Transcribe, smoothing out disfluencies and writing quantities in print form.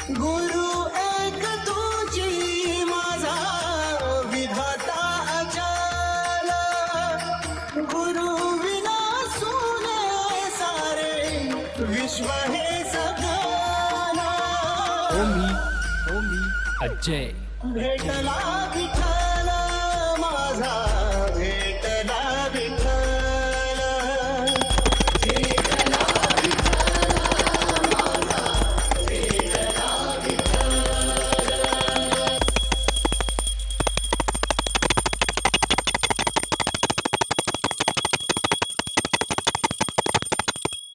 गुरु एक तुझी माझा विधाता अचल, गुरु विना सुने सारे विश्व हे सगळं। ओमी अजय भेटला विठ्ठल माझा